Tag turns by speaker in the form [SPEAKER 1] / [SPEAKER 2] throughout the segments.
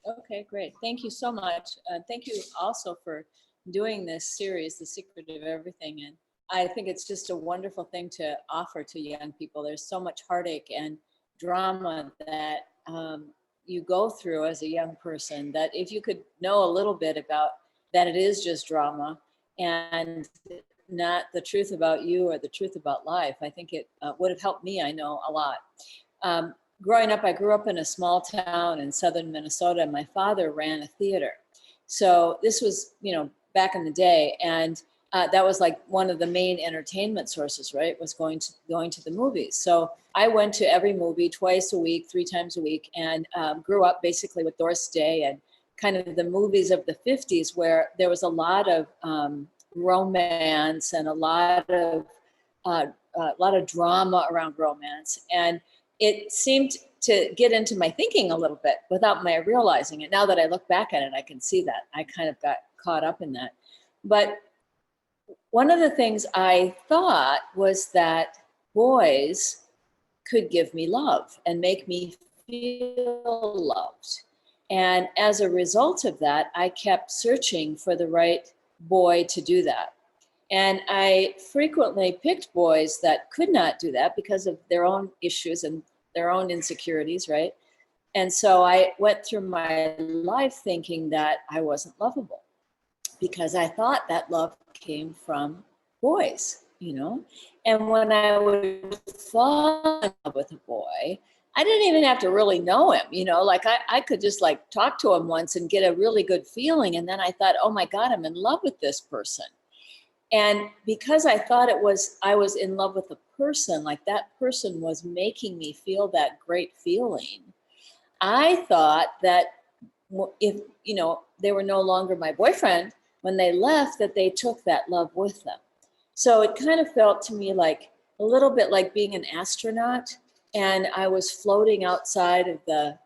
[SPEAKER 1] Okay, great. Thank you so much. Thank you also for doing this series, The Secret of Everything. And I think it's just a wonderful thing to offer to young people. There's so much heartache and drama that you go through as a young person, that if you could know a little bit about that, it is just drama and not the truth about you or the truth about life, I think it would have helped me, I know, a lot. Growing up, I grew up in a small town in southern Minnesota, and my father ran a theater. So this was, back in the day, and that was like one of the main entertainment sources, right? Was going to the movies. So I went to every movie twice a week, 3 times a week, and grew up basically with Doris Day and kind of the movies of the 50s, where there was a lot of romance and a lot of drama around romance. And it seemed to get into my thinking a little bit without my realizing it. Now that I look back at it, I can see that I kind of got caught up in that. But one of the things I thought was that boys could give me love and make me feel loved. And as a result of that, I kept searching for the right boy to do that. And I frequently picked boys that could not do that because of their own issues and their own insecurities, right? And so I went through my life thinking that I wasn't lovable because I thought that love came from boys, And when I would fall in love with a boy, I didn't even have to really know him, like I could just like talk to him once and get a really good feeling. And then I thought, oh my God, I'm in love with this person. And because I thought I was in love with a person, like that person was making me feel that great feeling, I thought that if, they were no longer my boyfriend, when they left, that they took that love with them. So it kind of felt to me like a little bit like being an astronaut, and I was floating outside of the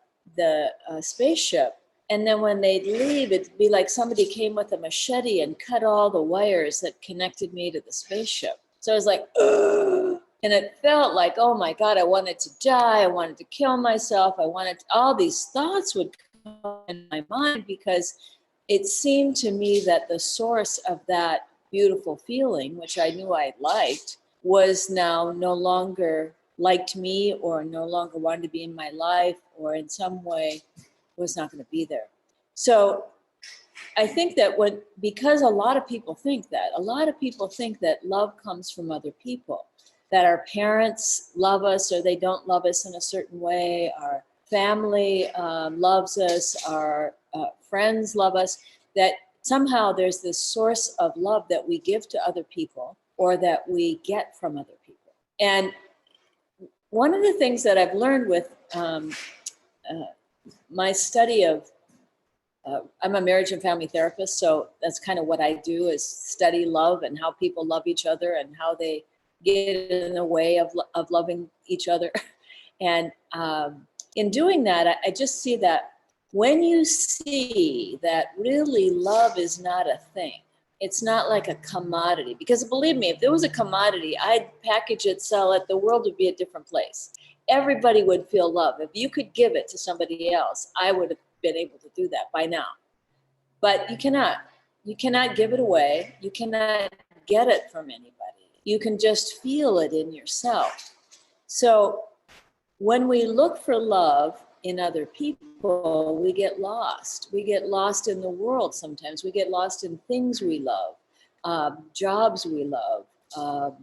[SPEAKER 1] spaceship. And then when they'd leave, it'd be like somebody came with a machete and cut all the wires that connected me to the spaceship. So I was like, ugh. And it felt like, oh my God, I wanted to die. I wanted to kill myself. All these thoughts would come in my mind because it seemed to me that the source of that beautiful feeling, which I knew I liked, was now no longer liked me or no longer wanted to be in my life or in some way was not going to be there. So I think that because a lot of people think that love comes from other people, that our parents love us or they don't love us in a certain way, our family loves us, our friends love us, that somehow there's this source of love that we give to other people or that we get from other people. And one of the things that I've learned with my study of, I'm a marriage and family therapist, so that's kind of what I do is study love and how people love each other and how they get in the way of loving each other. And in doing that, I just see that when you see that really love is not a thing, it's not like a commodity, because believe me, if there was a commodity, I'd package it, sell it, the world would be a different place. Everybody would feel love. If you could give it to somebody else, I would have been able to do that by now. But you cannot. You cannot give it away. You cannot get it from anybody. You can just feel it in yourself. So when we look for love in other people, we get lost. We get lost in the world sometimes. We get lost in things we love, jobs we love,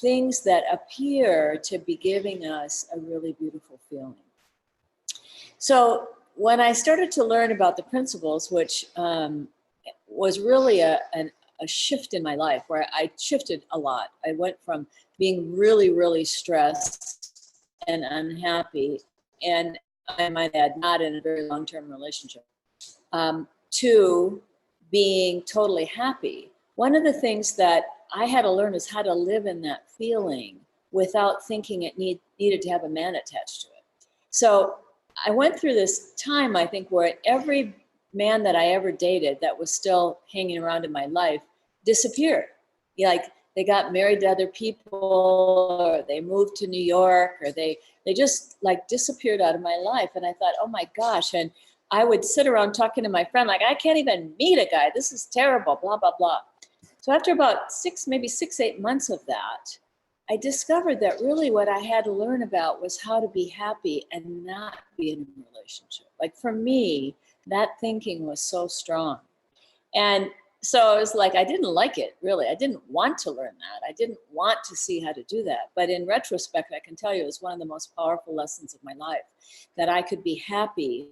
[SPEAKER 1] things that appear to be giving us a really beautiful feeling. So when I started to learn about the principles, which was really a shift in my life where I shifted a lot. I went from being really, really stressed and unhappy, and I might add, not in a very long-term relationship, to being totally happy. One of the things that I had to learn is how to live in that feeling without thinking it needed to have a man attached to it. So I went through this time, I think, where every man that I ever dated that was still hanging around in my life disappeared. Like they got married to other people, or they moved to New York, or they just like disappeared out of my life. And I thought, oh my gosh. And I would sit around talking to my friend, like, I can't even meet a guy. This is terrible, blah, blah, blah. So after about maybe 8 months of that, I discovered that really what I had to learn about was how to be happy and not be in a relationship. Like for me, that thinking was so strong. And so it was like, I didn't like it, really. I didn't want to learn that. I didn't want to see how to do that. But in retrospect, I can tell you it was one of the most powerful lessons of my life, that I could be happy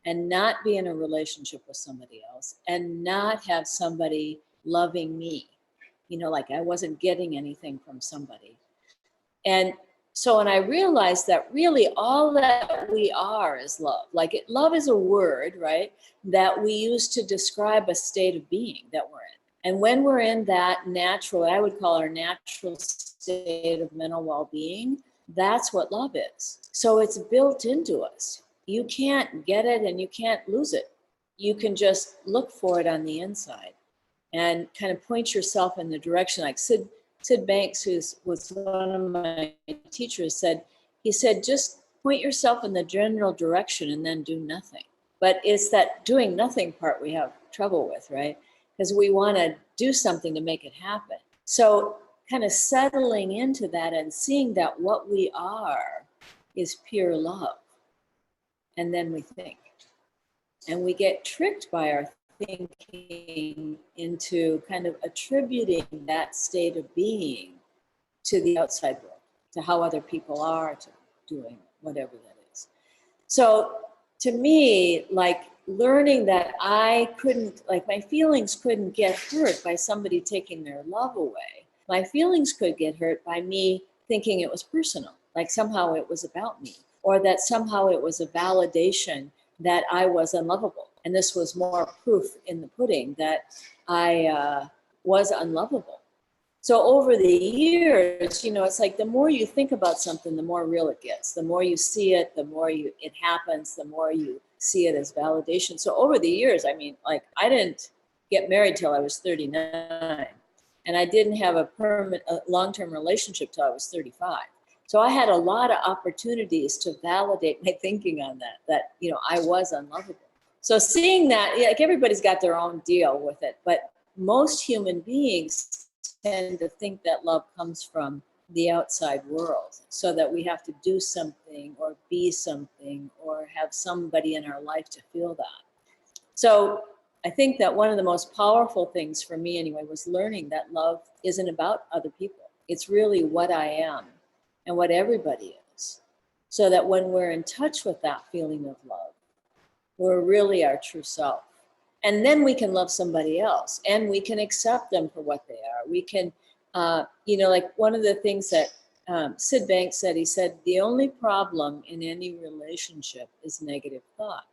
[SPEAKER 1] and not be in a relationship with somebody else and not have somebody loving me. You know, like I wasn't getting anything from somebody. And so when I realized that really all that we are is love. Like love is a word, right, that we use to describe a state of being that we're in. And when we're in that natural, I would call our natural state of mental well-being, that's what love is. So it's built into us. You can't get it and you can't lose it. You can just look for it on the inside and kind of point yourself in the direction. Like Sid Banks, who was one of my teachers, he said, just point yourself in the general direction and then do nothing. But it's that doing nothing part we have trouble with, right? Because we want to do something to make it happen. So kind of settling into that and seeing that what we are is pure love. And then we think. And we get tricked by our thinking into kind of attributing that state of being to the outside world, to how other people are, to doing whatever that is. So to me, like learning that I couldn't, like my feelings couldn't get hurt by somebody taking their love away. My feelings could get hurt by me thinking it was personal, like somehow it was about me, or that somehow it was a validation that I was unlovable. And this was more proof in the pudding that I was unlovable. So over the years, you know, it's like the more you think about something, the more real it gets. The more you see it, the more it happens, the more you see it as validation. So over the years, I mean, like I didn't get married till I was 39. And I didn't have a long-term relationship till I was 35. So I had a lot of opportunities to validate my thinking on that, you know, I was unlovable. So seeing that, yeah, like everybody's got their own deal with it, but most human beings tend to think that love comes from the outside world, so that we have to do something or be something or have somebody in our life to feel that. So I think that one of the most powerful things for me anyway was learning that love isn't about other people. It's really what I am and what everybody is. So that when we're in touch with that feeling of love, we're really our true self. And then we can love somebody else and we can accept them for what they are. We can, you know, like one of the things that Sid Banks said, he said, the only problem in any relationship is negative thought.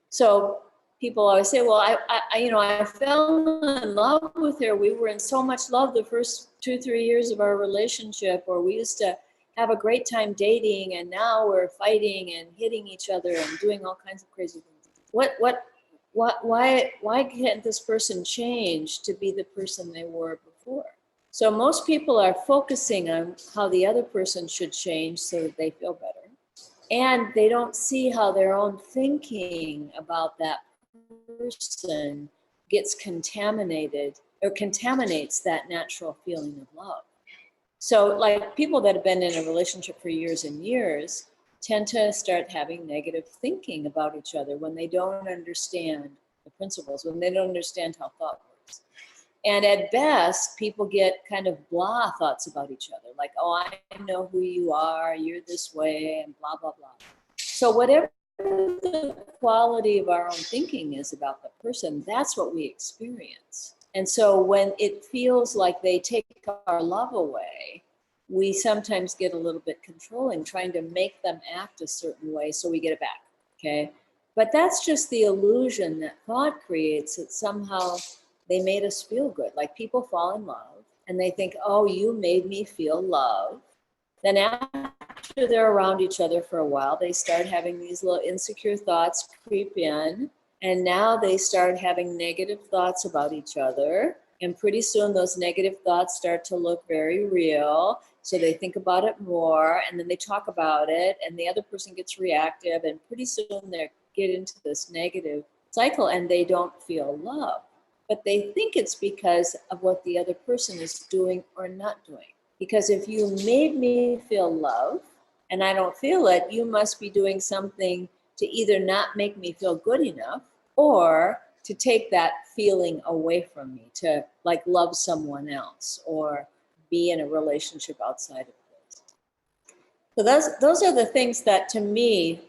[SPEAKER 1] So people always say, well, I fell in love with her. We were in so much love the first 2-3 years of our relationship, or we used to have a great time dating, and now we're fighting and hitting each other and doing all kinds of crazy things. Why can't this person change to be the person they were before? So most people are focusing on how the other person should change so that they feel better. And they don't see how their own thinking about that person gets contaminated or contaminates that natural feeling of love. So like people that have been in a relationship for years and years tend to start having negative thinking about each other when they don't understand the principles, when they don't understand how thought works. And at best, people get kind of blah thoughts about each other, like, oh, I know who you are, you're this way, and blah, blah, blah. So whatever the quality of our own thinking is about the person, that's what we experience. And so when it feels like they take our love away, we sometimes get a little bit controlling, trying to make them act a certain way so we get it back, okay? But that's just the illusion that thought creates, that somehow they made us feel good. Like people fall in love and they think, oh, you made me feel love. Then after they're around each other for a while, they start having these little insecure thoughts creep in. And now they start having negative thoughts about each other. And pretty soon those negative thoughts start to look very real. So they think about it more, and then they talk about it, and the other person gets reactive, and pretty soon they're get into this negative cycle and they don't feel love. But they think it's because of what the other person is doing or not doing. Because if you made me feel love and I don't feel it, you must be doing something to either not make me feel good enough or to take that feeling away from me, to like love someone else or be in a relationship outside of this. So those are the things that to me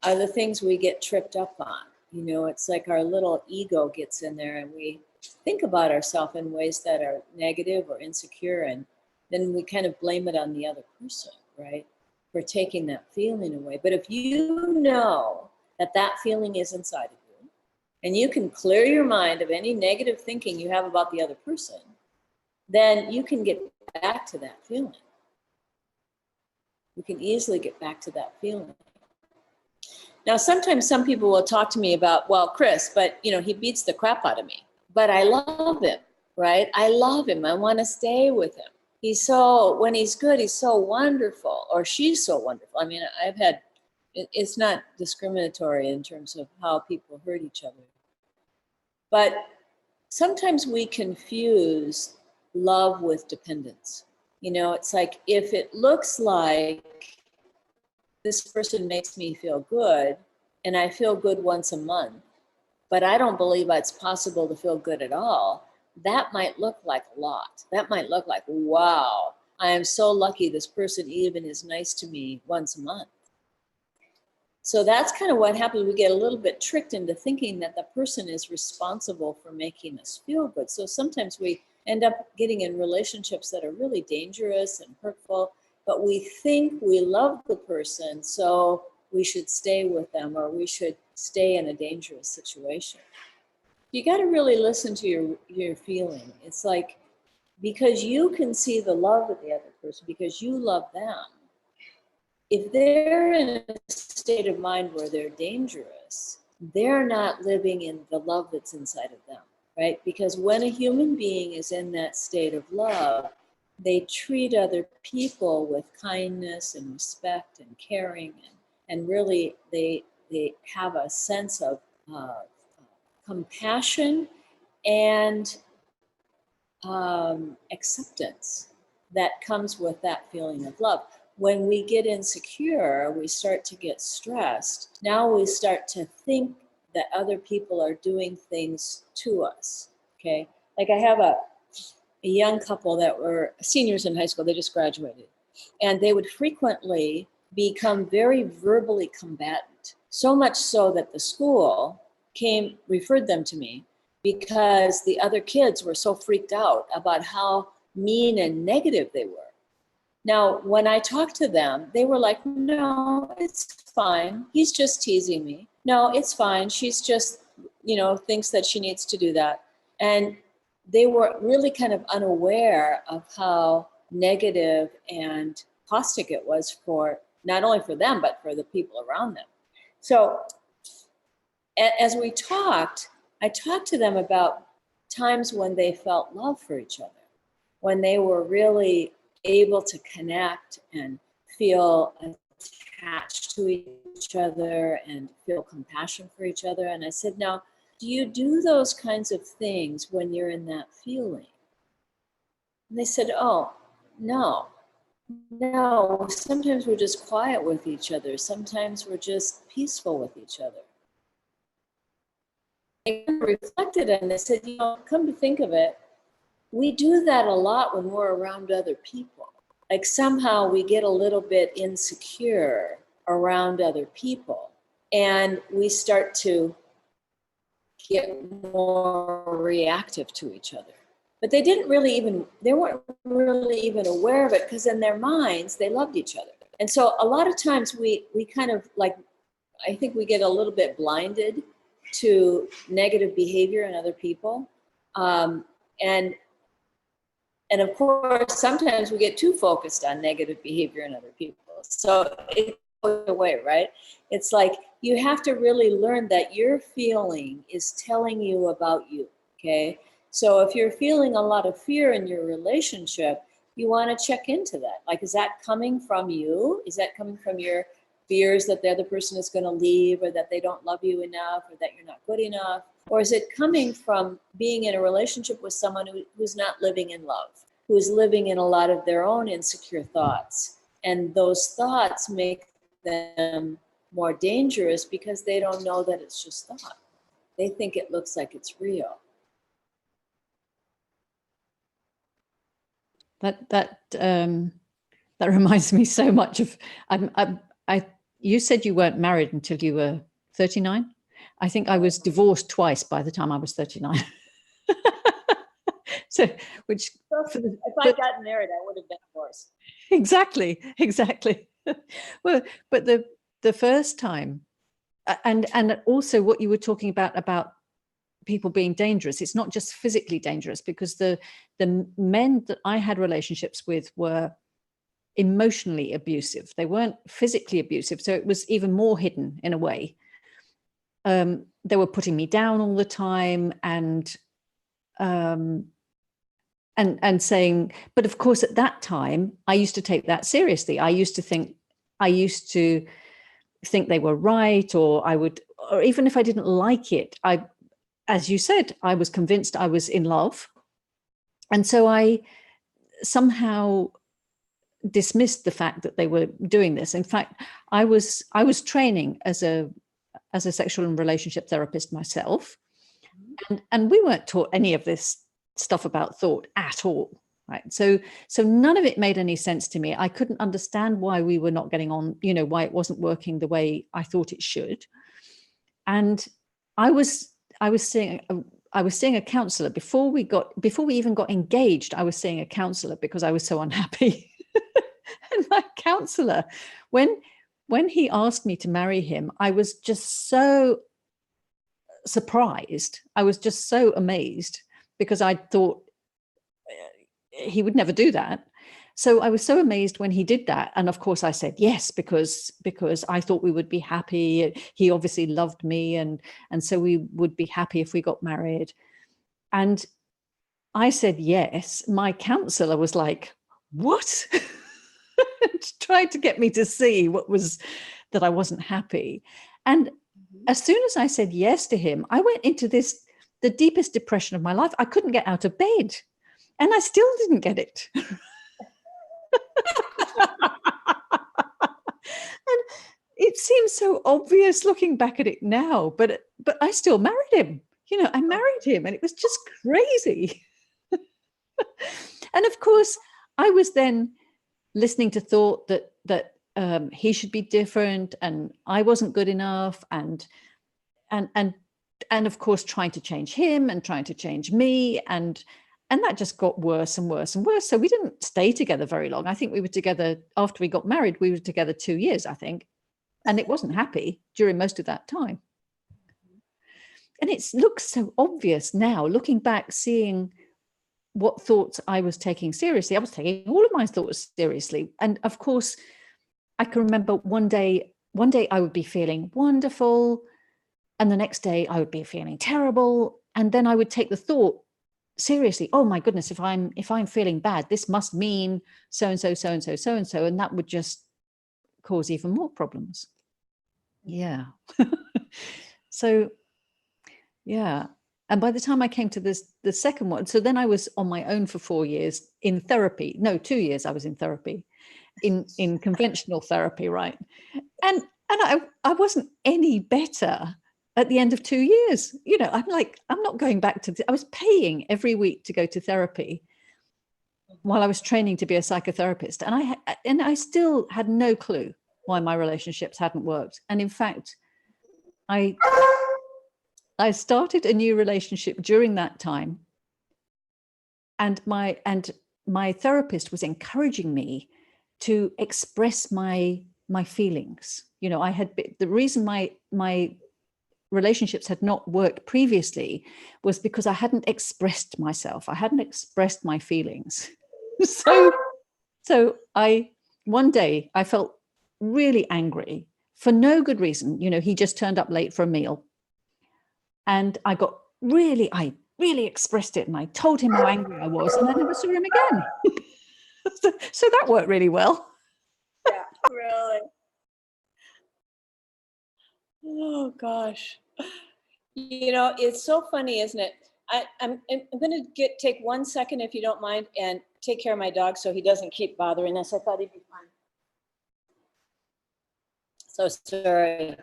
[SPEAKER 1] are the things we get tripped up on. You know, it's like our little ego gets in there and we think about ourselves in ways that are negative or insecure, and then we kind of blame it on the other person, right? For taking that feeling away. But if you know that that feeling is inside of you, and you can clear your mind of any negative thinking you have about the other person, then you can get back to that feeling. You can easily get back to that feeling. Now, sometimes some people will talk to me about, well, Chris, but you know, he beats the crap out of me, but I love him, right? I love him. I want to stay with him. He's so, when he's good, he's so wonderful, or she's so wonderful. I mean, I've had, it's not discriminatory in terms of how people hurt each other. But sometimes we confuse love with dependence. You know, it's like if it looks like this person makes me feel good and I feel good once a month, but I don't believe it's possible to feel good at all, that might look like a lot. That might look like, wow, I am so lucky this person even is nice to me once a month. So that's kind of what happens. We get a little bit tricked into thinking that the person is responsible for making us feel good. So sometimes we end up getting in relationships that are really dangerous and hurtful, but we think we love the person, so we should stay with them or we should stay in a dangerous situation. You got to really listen to your feeling. It's like, because you can see the love of the other person, because you love them, if they're in a state of mind where they're dangerous, they're not living in the love that's inside of them, right? Because when a human being is in that state of love, they treat other people with kindness and respect and caring, and really they have a sense of compassion and acceptance that comes with that feeling of love. When we get insecure, we start to get stressed. Now we start to think that other people are doing things to us, okay? Like I have a young couple that were seniors in high school, they just graduated. And they would frequently become very verbally combatant, so much so that the school referred them to me because the other kids were so freaked out about how mean and negative they were. Now, when I talked to them, they were like, no, it's fine. He's just teasing me. No, it's fine. She's just, thinks that she needs to do that. And they were really kind of unaware of how negative and caustic it was for not only for them, but for the people around them. So as we talked, I talked to them about times when they felt love for each other, when they were really able to connect and feel attached to each other and feel compassion for each other. And I said, now, do you do those kinds of things when you're in that feeling? And they said, oh, no. Sometimes we're just quiet with each other. Sometimes we're just peaceful with each other. I reflected and they said, come to think of it, we do that a lot when we're around other people. Like somehow we get a little bit insecure around other people and we start to get more reactive to each other. But they weren't really even aware of it because in their minds, they loved each other. And so a lot of times we kind of like, I think we get a little bit blinded to negative behavior in other people. And of course, sometimes we get too focused on negative behavior in other people. So it goes away, right? It's like you have to really learn that your feeling is telling you about you, okay? So if you're feeling a lot of fear in your relationship, you want to check into that. Like, is that coming from you? Is that coming from your fears that the other person is going to leave, or that they don't love you enough, or that you're not good enough? Or is it coming from being in a relationship with someone who's not living in love, who's living in a lot of their own insecure thoughts? And those thoughts make them more dangerous because they don't know that it's just thought. They think it looks like it's real.
[SPEAKER 2] That reminds me so much of, you said you weren't married until you were 39. I think I was divorced twice by the time I was 39. So, which
[SPEAKER 1] if I'd gotten married, I would have been divorced.
[SPEAKER 2] Exactly. Well, but the first time, and also what you were talking about people being dangerous, it's not just physically dangerous, because the men that I had relationships with were emotionally abusive. They weren't physically abusive, so it was even more hidden in a way. They were putting me down all the time, and saying, but of course at that time I used to take that seriously. I used to think they were right, or even if I didn't like it, as you said, I was convinced I was in love. And so I somehow dismissed the fact that they were doing this. In fact, I was training as a sexual and relationship therapist myself. And we weren't taught any of this stuff about thought at all, right? So none of it made any sense to me. I couldn't understand why we were not getting on, why it wasn't working the way I thought it should. And I was seeing a counselor before we even got engaged. I was seeing a counselor because I was so unhappy. And my counselor, when he asked me to marry him, I was just so surprised. I was just so amazed, because I thought he would never do that. So I was so amazed when he did that. And of course I said yes, because I thought we would be happy. He obviously loved me, and so we would be happy if we got married. And I said yes. My counselor was like, what? Tried to get me to see that I wasn't happy. And as soon as I said yes to him, I went into the deepest depression of my life. I couldn't get out of bed, and I still didn't get it. And it seems so obvious looking back at it now, but I still married him. I married him, and it was just crazy. And of course, I was then listening to thought that he should be different, and I wasn't good enough, and of course trying to change him and trying to change me, and that just got worse and worse and worse. So we didn't stay together very long. I think we were together, after we got married, we were together 2 years, I think. And it wasn't happy during most of that time. And it looks so obvious now, looking back, seeing what thoughts I was taking seriously. I was taking all of my thoughts seriously. And of course, I can remember one day I would be feeling wonderful, and the next day I would be feeling terrible. And then I would take the thought seriously. Oh my goodness, if I'm feeling bad, this must mean so and so, so and so, so and so. And that would just cause even more problems. Yeah. So, yeah. And by the time I came to the second one, so then I was on my own for 4 years in therapy. No, 2 years I was in therapy, in conventional therapy, right? And I wasn't any better at the end of 2 years. I'm like, I'm not going back I was paying every week to go to therapy while I was training to be a psychotherapist. And I still had no clue why my relationships hadn't worked. And in fact, I started a new relationship during that time. And my therapist was encouraging me to express my feelings. The reason my relationships had not worked previously was because I hadn't expressed myself. I hadn't expressed my feelings. So one day I felt really angry for no good reason. He just turned up late for a meal, and I really expressed it, and I told him how angry I was, and I never saw him again. So that worked really well.
[SPEAKER 1] Yeah, really. Oh gosh. You know, it's so funny, isn't it? I'm going to take 1 second, if you don't mind, and take care of my dog so he doesn't keep bothering us. I thought he'd be fine. So sorry.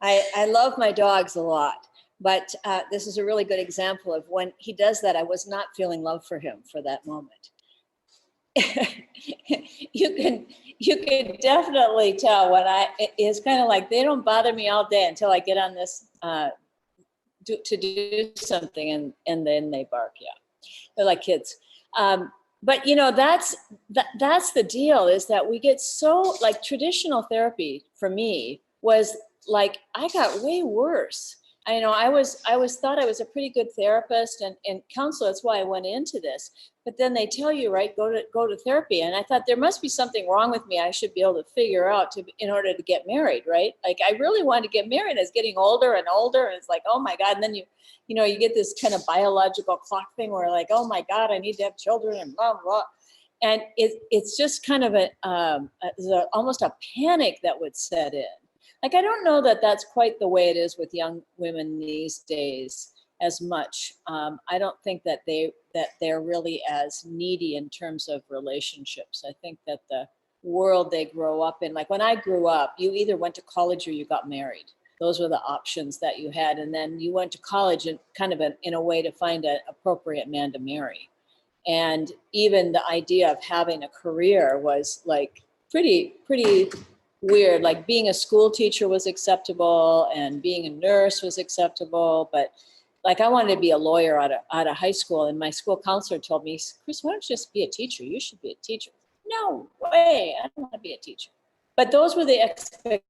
[SPEAKER 1] I love my dogs a lot, but this is a really good example of when he does that. I was not feeling love for him for that moment. you can definitely tell when it's kind of like they don't bother me all day until I get on this to do something, and then they bark. Yeah, they're like kids. But you know, that's the deal, is that we get so, like, traditional therapy for me was like, I got way worse. I know I was thought I was a pretty good therapist and counselor. That's why I went into this. But then they tell you, right, go to therapy. And I thought there must be something wrong with me. I should be able to figure out in order to get married, right? Like, I really wanted to get married. I was getting older and older, and it's like, oh my God. And then you know, you get this kind of biological clock thing where, like, oh my God, I need to have children and blah, blah. And it's just kind of almost a panic that would set in. Like, I don't know that that's quite the way it is with young women these days as much. I don't think that they're really as needy in terms of relationships. I think that the world they grow up in, like when I grew up, you either went to college or you got married. Those were the options that you had. And then you went to college and kind of in a way to find an appropriate man to marry. And even the idea of having a career was like pretty weird. Like, being a school teacher was acceptable and being a nurse was acceptable. But like, I wanted to be a lawyer out of high school. And my school counselor told me, Chris, why don't you just be a teacher? You should be a teacher. No way, I don't want to be a teacher. But those were the expectations.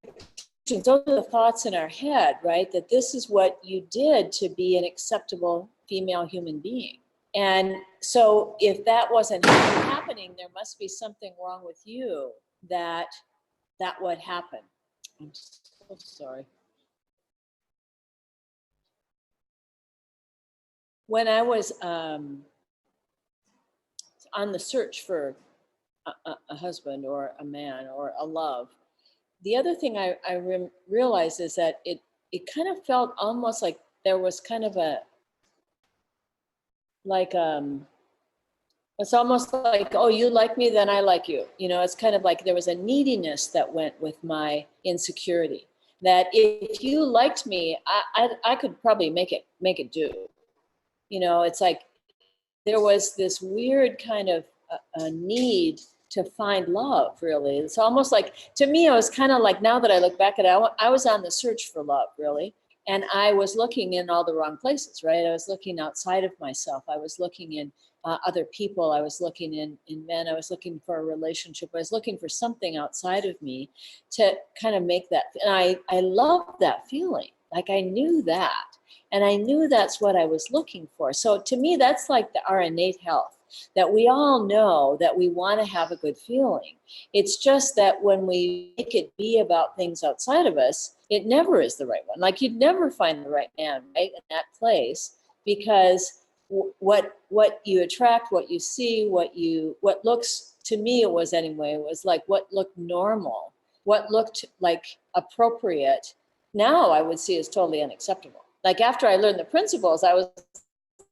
[SPEAKER 1] Those are the thoughts in our head, right? That this is what you did to be an acceptable female human being. And so if that wasn't happening, there must be something wrong with you that would happen. I'm so sorry. When I was on the search for a husband or a man or a love, the other thing I realized is that it kind of felt almost like there was kind of it's almost like, oh, you like me, then I like you. You know, it's kind of like there was a neediness that went with my insecurity, that if you liked me, I could probably make it do. You know, it's like there was this weird kind of a need to find love, really. It's almost like, to me, it was kind of like, now that I look back at it, I was on the search for love, really. And I was looking in all the wrong places, right? I was looking outside of myself. I was looking in other people. I was looking in men. I was looking for a relationship. I was looking for something outside of me to kind of make that. And I loved that feeling. Like, I knew that. And I knew that's what I was looking for. So to me, that's like our innate health, that we all know that we want to have a good feeling. It's just that when we make it be about things outside of us, it never is the right one. Like, you'd never find the right man, right, in that place, because what you attract, what you see, what looks, to me it was anyway, it was like what looked normal, what looked like appropriate, now I would see as totally unacceptable. Like, after I learned the principles, I was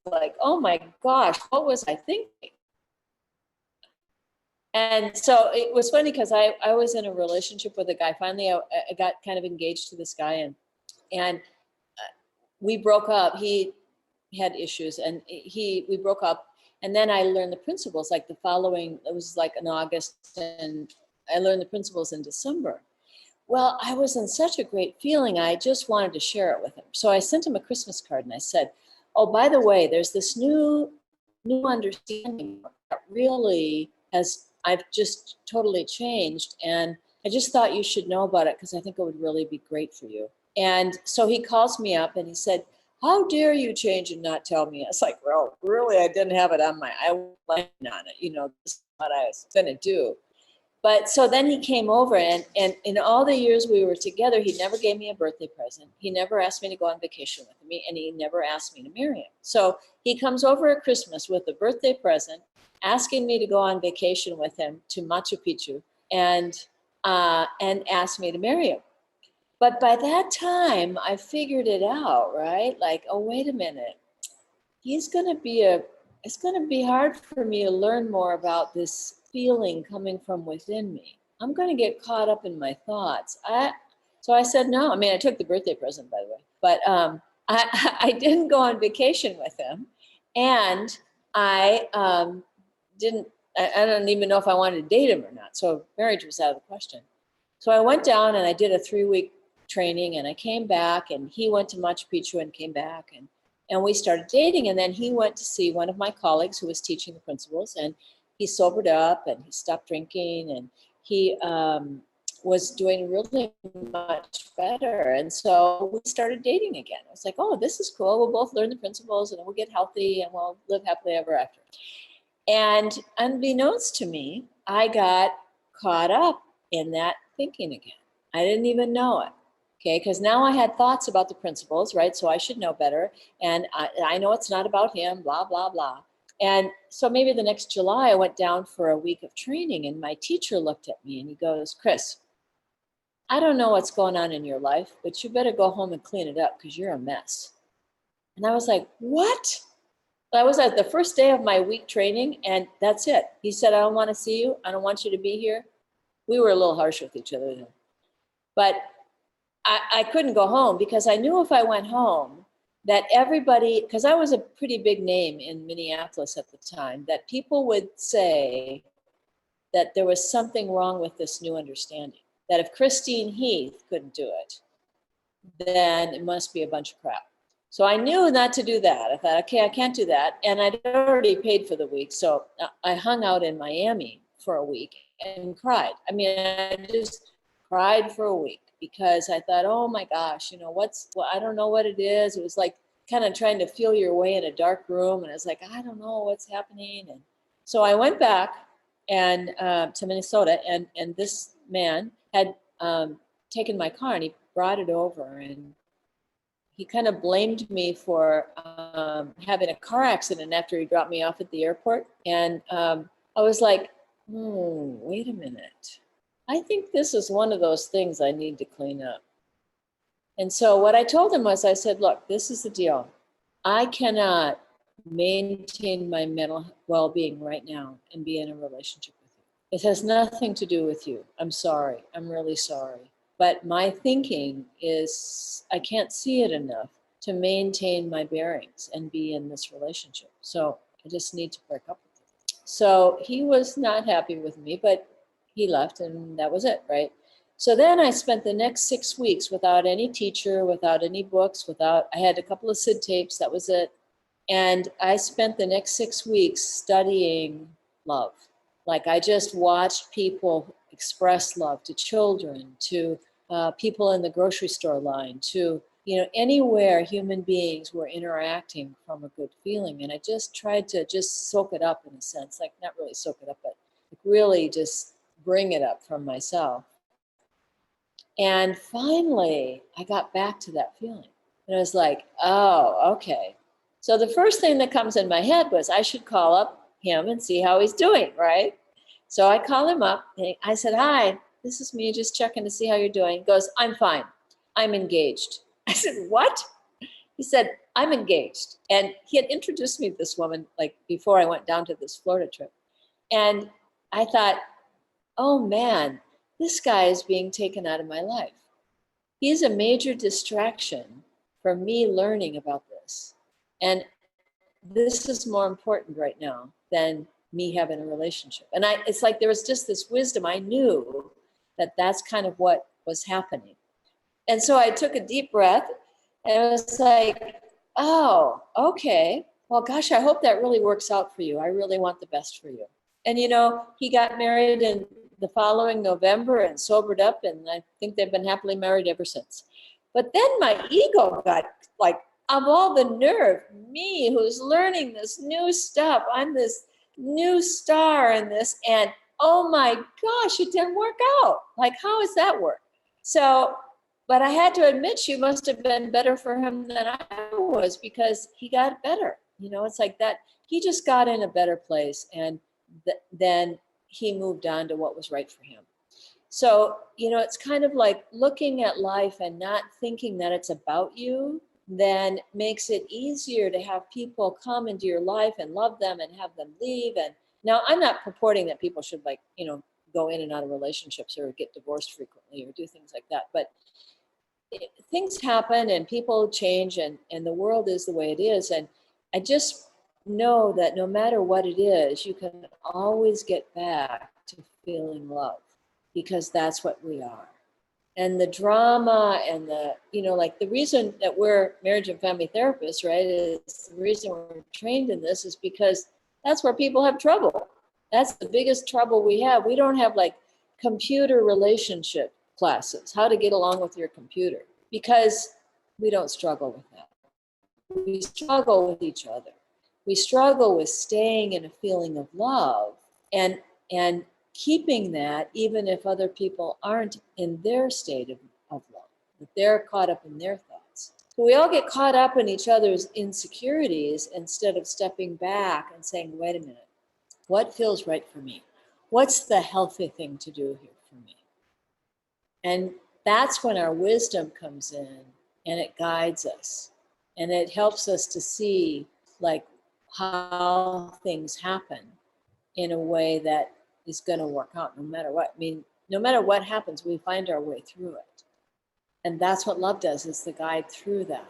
[SPEAKER 1] like, oh my gosh, what was I thinking? And so it was funny because I was in a relationship with a guy. Finally, I got kind of engaged to this guy, and we broke up. He had issues, and we broke up. And then I learned the principles, like the following, it was like in August, and I learned the principles in December. Well, I was in such a great feeling. I just wanted to share it with him. So I sent him a Christmas card and I said, oh, by the way, there's this new understanding that really I've just totally changed. And I just thought you should know about it because I think it would really be great for you. And so he calls me up and he said, how dare you change and not tell me? I was like, well, really, I didn't have it on I was on it. You know, this is what I was going to do. But so then he came over, and in all the years we were together, he never gave me a birthday present. He never asked me to go on vacation with me, and he never asked me to marry him. So he comes over at Christmas with a birthday present, asking me to go on vacation with him to Machu Picchu, and asked me to marry him. But by that time, I figured it out, right? Like, oh, wait a minute. It's going to be hard for me to learn more about this feeling coming from within me. I'm going to get caught up in my thoughts. So I said no. I mean, I took the birthday present, by the way, but I didn't go on vacation with him, and I didn't. I don't even know if I wanted to date him or not. So marriage was out of the question. So I went down and I did a 3-week training, and I came back, and he went to Machu Picchu and came back, and we started dating. And then he went to see one of my colleagues who was teaching the principles, and he sobered up and he stopped drinking, and he was doing really much better. And so we started dating again. I was like, oh, this is cool. We'll both learn the principles and we'll get healthy and we'll live happily ever after. And unbeknownst to me, I got caught up in that thinking again. I didn't even know it. Okay, because now I had thoughts about the principles, right? So I should know better. And I know it's not about him, blah, blah, blah. And so maybe the next July, I went down for a week of training, and my teacher looked at me and he goes, Chris, I don't know what's going on in your life, but you better go home and clean it up because you're a mess. And I was like, what? I was at the first day of my week training, and that's it. He said, I don't want to see you. I don't want you to be here. We were a little harsh with each other then. But I couldn't go home because I knew if I went home that everybody, because I was a pretty big name in Minneapolis at the time, that people would say that there was something wrong with this new understanding. That if Christine Heath couldn't do it, then it must be a bunch of crap. So I knew not to do that. I thought, okay, I can't do that. And I'd already paid for the week. So I hung out in Miami for a week and cried. I mean, I just cried for a week because I thought, oh my gosh, I don't know what it is. It was like kind of trying to feel your way in a dark room. And I was like, I don't know what's happening. And so I went back and to Minnesota, and this man had taken my car and he brought it over, and he kind of blamed me for having a car accident after he dropped me off at the airport. And I was like, wait a minute. I think this is one of those things I need to clean up. And so what I told him was, I said, look, this is the deal. I cannot maintain my mental well-being right now and be in a relationship with you. It has nothing to do with you. I'm sorry. I'm really sorry. But my thinking is I can't see it enough to maintain my bearings and be in this relationship. So I just need to break up with him. So he was not happy with me, but he left and that was it, right? So then I spent the next 6 weeks without any teacher, without any books, I had a couple of SID tapes, that was it. And I spent the next 6 weeks studying love. Like I just watched people express love to children, to people in the grocery store line, to anywhere human beings were interacting from a good feeling. And I just tried to just soak it up in a sense, like not really soak it up, but really just bring it up from myself. And finally, I got back to that feeling. And I was like, oh, okay. So the first thing that comes in my head was I should call up him and see how he's doing, right? So I call him up and I said, hi, this is me just checking to see how you're doing. He goes, I'm fine. I'm engaged. I said, what? He said, I'm engaged. And he had introduced me to this woman like before I went down to this Florida trip. And I thought, oh man, this guy is being taken out of my life. He's a major distraction for me learning about this. And this is more important right now than me having a relationship. And it's like there was just this wisdom. I knew that that's kind of what was happening. And so I took a deep breath and it was like, oh, okay. Well, gosh, I hope that really works out for you. I really want the best for you. And, he got married in the following November and sobered up. And I think they've been happily married ever since. But then my ego got like, of all the nerve, me who's learning this new stuff, I'm this new star in this, and oh my gosh, it didn't work out. Like, how does that work? So, but I had to admit she must have been better for him than I was because he got better. It's like that. He just got in a better place, and then he moved on to what was right for him. So, you know, it's kind of like looking at life and not thinking that it's about you, then makes it easier to have people come into your life and love them and have them leave. And now I'm not purporting that people should, like, you know, go in and out of relationships or get divorced frequently or do things like that. But things happen and people change, and the world is the way it is. And I just know that no matter what it is, you can always get back to feeling love, because that's what we are. And the drama and the, you know, like the reason that we're marriage and family therapists, right, is the reason we're trained in this is because that's where people have trouble. That's the biggest trouble we have. We don't have like computer relationship classes, how to get along with your computer, because we don't struggle with that. We struggle with each other. We struggle with staying in a feeling of love and keeping that even if other people aren't in their state of love, that they're caught up in their thoughts. So we all get caught up in each other's insecurities instead of stepping back and saying, wait a minute, what feels right for me? What's the healthy thing to do here for me? And that's when our wisdom comes in and it guides us. And it helps us to see like how things happen in a way that is going to work out no matter what. I mean, no matter what happens, we find our way through it. And that's what love does, is the guide through that.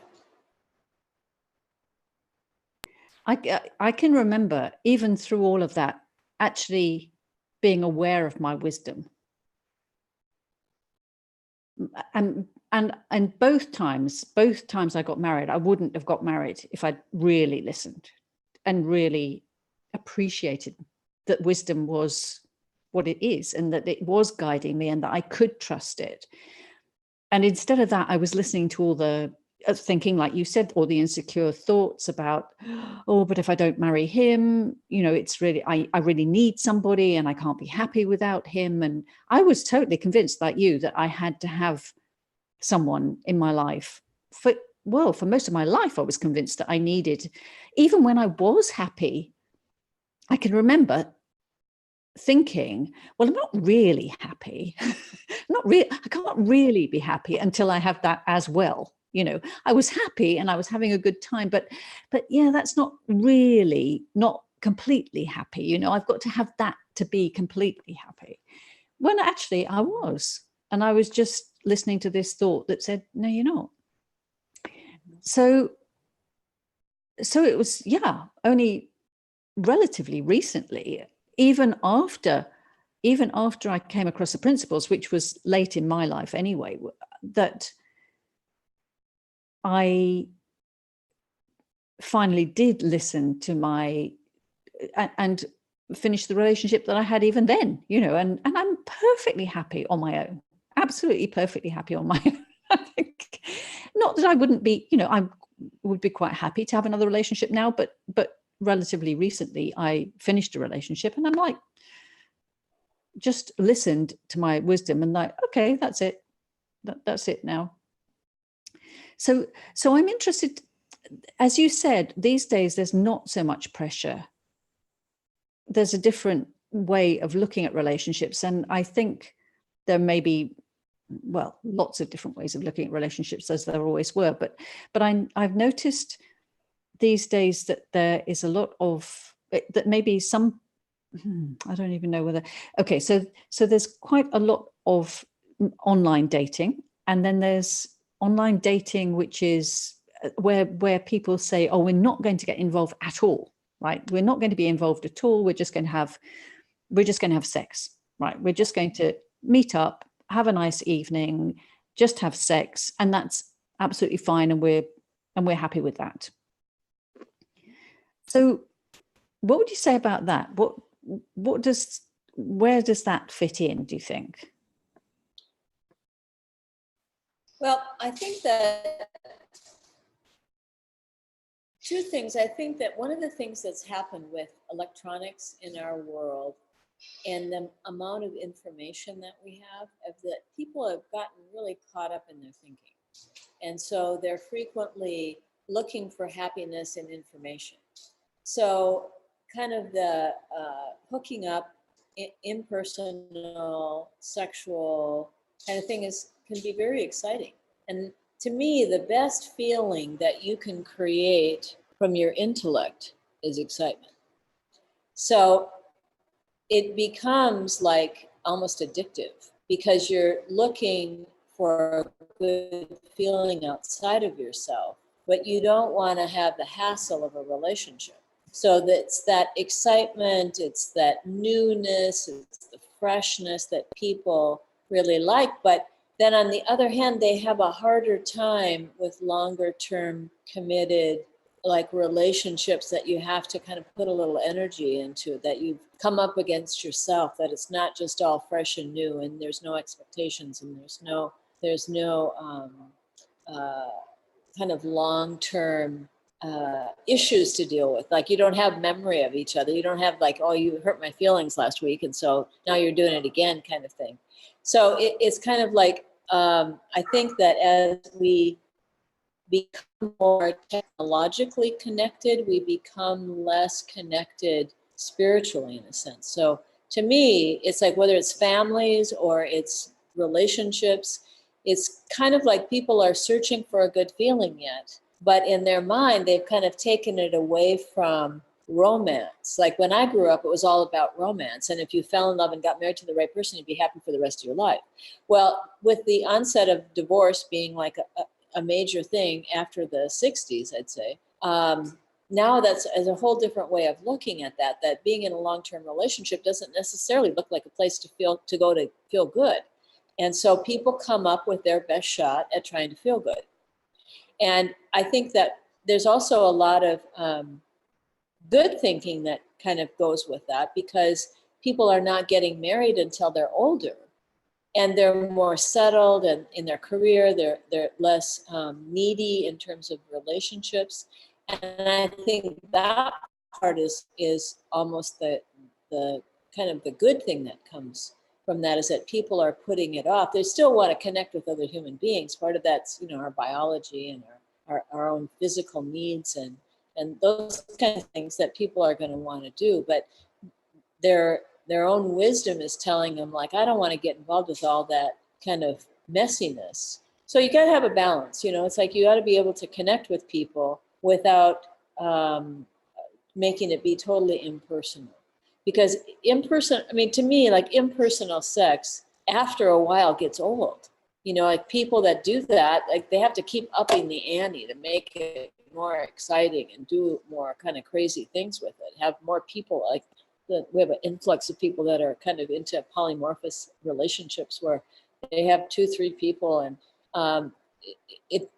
[SPEAKER 2] I can remember, even through all of that, actually being aware of my wisdom. And both times I got married, I wouldn't have got married if I'd really listened and really appreciated that wisdom was what it is, and that it was guiding me, and that I could trust it. And instead of that, I was listening to all the thinking, like you said, all the insecure thoughts about, oh, but if I don't marry him, you know, it's really, I really need somebody and I can't be happy without him. And I was totally convinced, like you, that I had to have someone in my life for most of my life. I was convinced that I needed, even when I was happy, I can remember thinking, well, I'm not really happy. I can't really be happy until I have that as well. You know, I was happy and I was having a good time, but yeah, that's not completely happy. You know, I've got to have that to be completely happy. When actually I was, and I was just listening to this thought that said, no, you're not. So it was, yeah, only relatively recently, even after I came across the principles, which was late in my life anyway, that I finally did listen to and finish the relationship that I had even then, you know, and I'm perfectly happy on my own, absolutely perfectly happy on my own. I think, not that I wouldn't be, you know, I would be quite happy to have another relationship now, but relatively recently I finished a relationship and I'm like, just listened to my wisdom and like, okay, that's it. That's it now. So I'm interested, as you said, these days there's not so much pressure. There's a different way of looking at relationships. And I think there may be, well, lots of different ways of looking at relationships, as there always were. But I've noticed these days that there is a lot of, that maybe some, I don't even know whether, okay, so there's quite a lot of online dating, and then there's online dating, which is where people say, oh, we're not going to get involved at all, right? We're not going to be involved at all. We're just going to have sex, right? We're just going to meet up, have a nice evening, just have sex, and that's absolutely fine, and we're happy with that. So what would you say about that? Where does that fit in, do you think?
[SPEAKER 1] Well, I think that two things. I think that one of the things that's happened with electronics in our world and the amount of information that we have, of that people have gotten really caught up in their thinking. And so they're frequently looking for happiness in information. So kind of the hooking up impersonal, sexual kind of thing can be very exciting. And to me, the best feeling that you can create from your intellect is excitement. So it becomes like almost addictive because you're looking for a good feeling outside of yourself, but you don't want to have the hassle of a relationship. So that's that excitement, it's that newness, it's the freshness that people really like. But then on the other hand, they have a harder time with longer term committed like relationships that you have to kind of put a little energy into, that you've come up against yourself, that it's not just all fresh and new and there's no expectations and there's no kind of long-term issues to deal with. Like you don't have memory of each other. You don't have like, oh, you hurt my feelings last week and so now you're doing it again kind of thing. So it's kind of like, I think that as we become more technologically connected, we become less connected spiritually in a sense. So to me, it's like whether it's families or it's relationships, it's kind of like people are searching for a good feeling yet, but in their mind, they've kind of taken it away from romance. Like when I grew up, it was all about romance. And if you fell in love and got married to the right person, you'd be happy for the rest of your life. Well, with the onset of divorce being like a major thing after the 60s, I'd say. Now that's as a whole different way of looking at that being in a long-term relationship doesn't necessarily look like a place to go to feel good. And so people come up with their best shot at trying to feel good. And I think that there's also a lot of good thinking that kind of goes with that because people are not getting married until they're older. And they're more settled and in their career, they're less needy in terms of relationships. And I think that part is almost the kind of the good thing that comes from that, is that people are putting it off. They still want to connect with other human beings. Part of that's, our biology and our own physical needs and those kind of things that people are going to want to do. But their own wisdom is telling them, like, I don't want to get involved with all that kind of messiness. So you got to have a balance. It's like you got to be able to connect with people without making it be totally impersonal. Because to me, like impersonal sex, after a while gets old. Like people that do that, like they have to keep upping the ante to make it more exciting and do more kind of crazy things with it. Have more people, like we have an influx of people that are kind of into polymorphous relationships where they have 2-3 people. And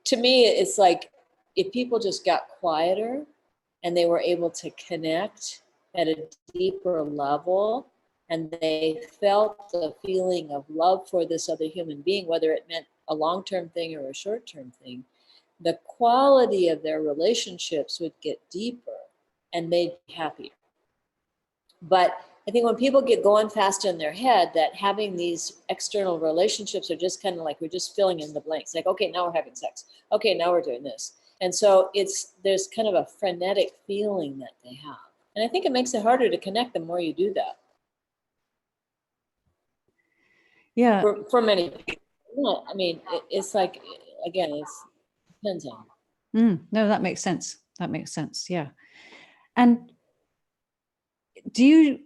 [SPEAKER 1] to me, it's like if people just got quieter and they were able to connect at a deeper level and they felt the feeling of love for this other human being, whether it meant a long-term thing or a short-term thing, the quality of their relationships would get deeper and they'd be happier. But I think when people get going fast in their head, that having these external relationships are just kind of like, we're just filling in the blanks. Like, okay, now we're having sex. Okay, now we're doing this. And so there's kind of a frenetic feeling that they have. And I think it makes it harder to connect the more you do that.
[SPEAKER 2] Yeah.
[SPEAKER 1] For many people. I mean, it's like, again, it depends on.
[SPEAKER 2] No, that makes sense. That makes sense. Yeah. And do you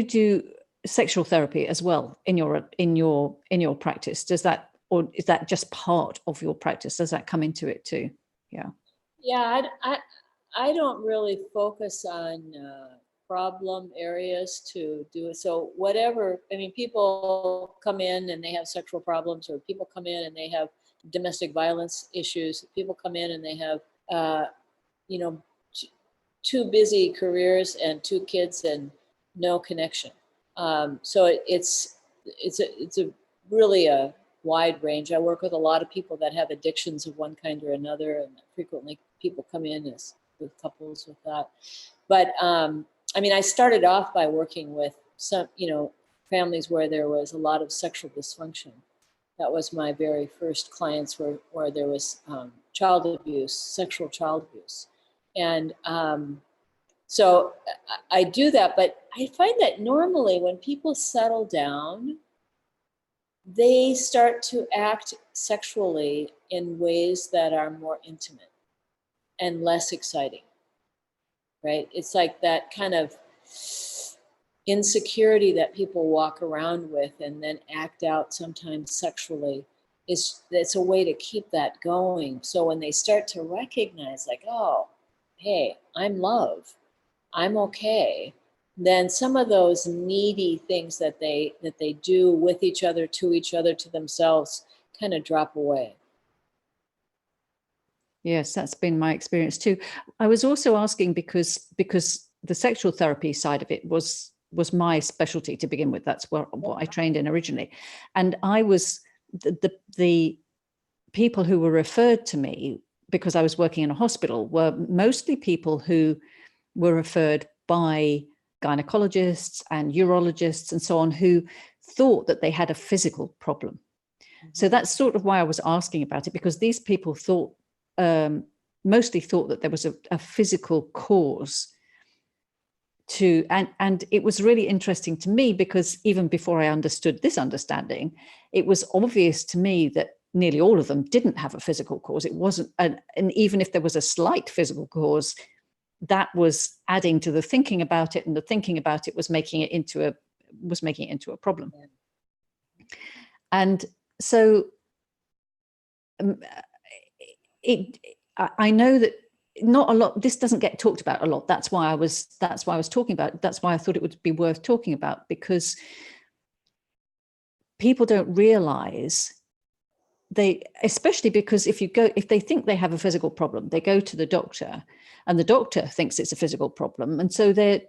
[SPEAKER 2] do sexual therapy as well in your practice? Does that, or is that just part of your practice? Does that come into it too? Yeah.
[SPEAKER 1] Yeah, I don't really focus on problem areas to do it. So whatever, people come in and they have sexual problems, or people come in and they have domestic violence issues. People come in and they have, two busy careers and 2 kids and no connection. So it's really a wide range. I work with a lot of people that have addictions of one kind or another, and frequently people come in with couples with that. But I started off by working with some, families where there was a lot of sexual dysfunction. That was my very first clients where there was child abuse, sexual child abuse. And So I do that, but I find that normally when people settle down, they start to act sexually in ways that are more intimate and less exciting, right? It's like that kind of insecurity that people walk around with and then act out sometimes sexually. It's a way to keep that going. So when they start to recognize, like, oh, hey, I'm love, I'm okay, then some of those needy things that they do with each other, to themselves, kind of drop away.
[SPEAKER 2] Yes, that's been my experience too. I was also asking because the sexual therapy side of it was my specialty to begin with. That's what I trained in originally, and I was the people who were referred to me, because I was working in a hospital, were mostly people who were referred by gynecologists and urologists and so on, who thought that they had a physical problem. So that's sort of why I was asking about it, because these people thought, mostly thought that there was a physical cause to, and it was really interesting to me, because even before I understood this understanding, it was obvious to me that nearly all of them didn't have a physical cause. It wasn't, and even if there was a slight physical cause, that was adding to the thinking about it, and the thinking about it was making it into a problem. And so I know that not a lot, this doesn't get talked about a lot. That's why I was talking about it. That's why I thought it would be worth talking about, because people don't realize, especially because if they think they have a physical problem, they go to the doctor, and the doctor thinks it's a physical problem, and so they're